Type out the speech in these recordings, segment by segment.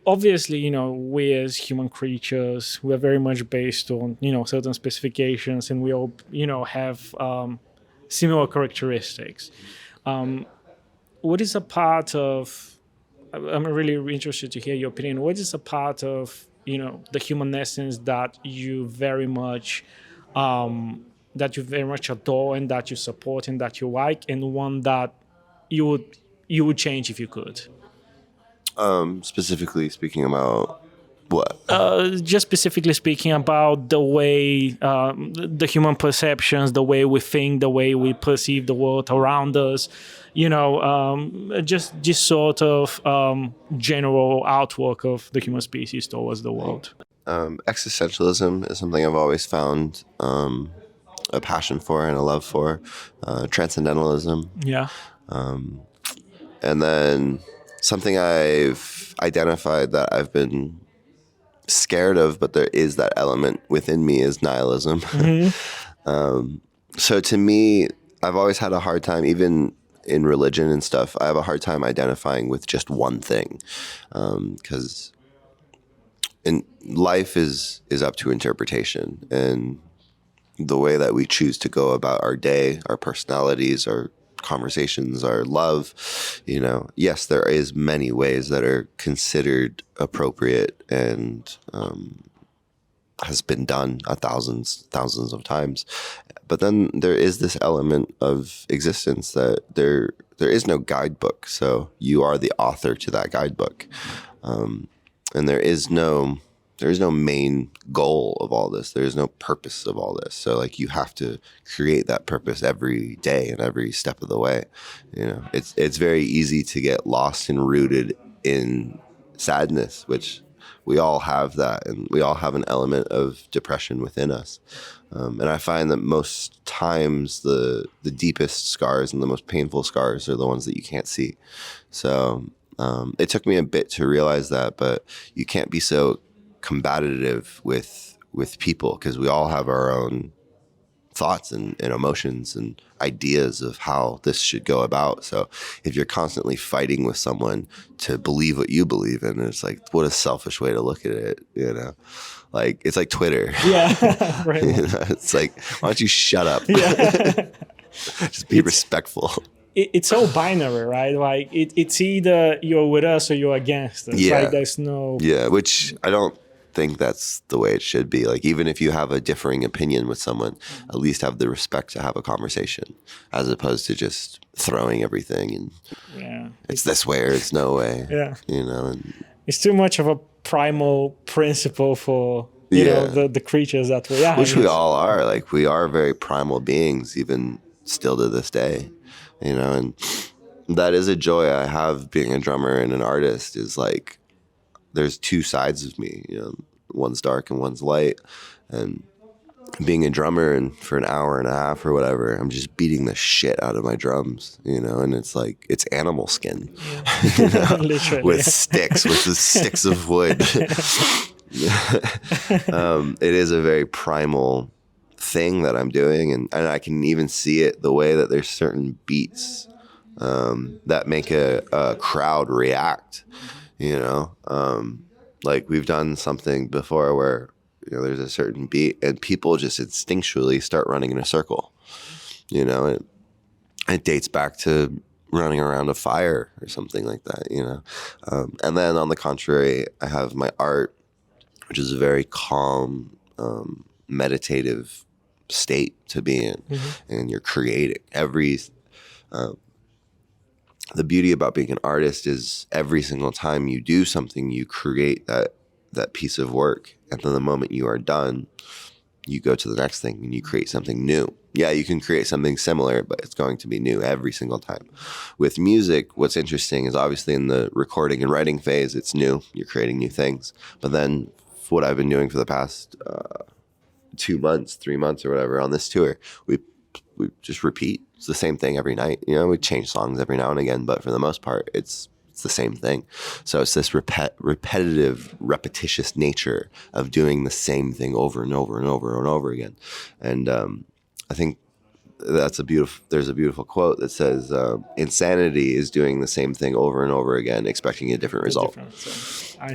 obviously, we as human creatures, we are very much based on, certain specifications, and we all, have similar characteristics. What is a part of, I'm really interested to hear your opinion. What is a part of, the human essence that you very much adore and that you support and that you like, and one that you would change if you could? Specifically speaking about what? Just specifically speaking about the way the human perceptions, the way we think, the way we perceive the world around us, just this sort of general outlook of the human species towards the world. Existentialism is something I've always found a passion for and a love for. Transcendentalism. Yeah. And then something I've identified that I've been scared of, but there is that element within me, is nihilism. Mm-hmm. So to me, I've always had a hard time, even in religion and stuff, I have a hard time identifying with just one thing. Because life is up to interpretation, and the way that we choose to go about our day, our personalities, our conversations, our love, yes, there is many ways that are considered appropriate and has been done thousands of times. But then there is this element of existence that there is no guidebook. So you are the author to that guidebook. And there is no main goal of all this. There is no purpose of all this. So like you have to create that purpose every day and every step of the way. It's very easy to get lost and rooted in sadness, which we all have that, and we all have an element of depression within us. And I find that most times the deepest scars and the most painful scars are the ones that you can't see. So it took me a bit to realize that, but you can't be so combative with people, because we all have our own thoughts and emotions and ideas of how this should go about. So if you're constantly fighting with someone to believe what you believe in, it's like, what a selfish way to look at it, like it's like Twitter. Yeah. Right. It's like, why don't you shut up? Yeah. Just be respectful. It's so binary, right? Like it's either you're with us or you're against us. Yeah. Like there's no. Yeah, which I don't think that's the way it should be. Like, even if you have a differing opinion with someone, at least have the respect to have a conversation, as opposed to just throwing everything and it's this way or it's no way. Yeah. And it's too much of a primal principle for the creatures that we are. Which we all are. Like, we are very primal beings, even still to this day. And that is a joy I have being a drummer and an artist, is like, there's two sides of me, one's dark and one's light. And being a drummer, and for an hour and a half or whatever, I'm just beating the shit out of my drums, and it's like, it's animal skin, with sticks, with the sticks of wood. It is a very primal thing that I'm doing, and I can even see it the way that there's certain beats that make a crowd react. Like, we've done something before where there's a certain beat and people just instinctually start running in a circle. It dates back to running around a fire or something like that. And then on the contrary, I have my art, which is a very calm, meditative state to be in. Mm-hmm. And you're creating the beauty about being an artist is every single time you do something, you create that piece of work. And then the moment you are done, you go to the next thing and you create something new. Yeah, you can create something similar, but it's going to be new every single time. With music, what's interesting is obviously in the recording and writing phase, it's new. You're creating new things. But then what I've been doing for the past 2 months, 3 months or whatever on this tour, we just repeat. It's the same thing every night. We change songs every now and again, but for the most part, it's the same thing. So it's this repetitive, repetitious nature of doing the same thing over and over and over and over again. And I think There's a beautiful quote that says, insanity is doing the same thing over and over again, expecting a different result.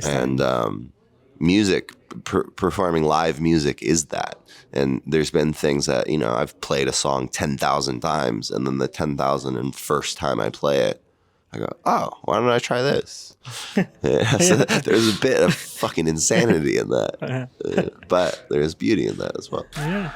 And music, performing live music is that. And there's been things that, I've played a song 10,000 times, and then the 10,001st time I play it, I go, oh, why don't I try this? So there's a bit of fucking insanity in that. But there's beauty in that as well. Yeah.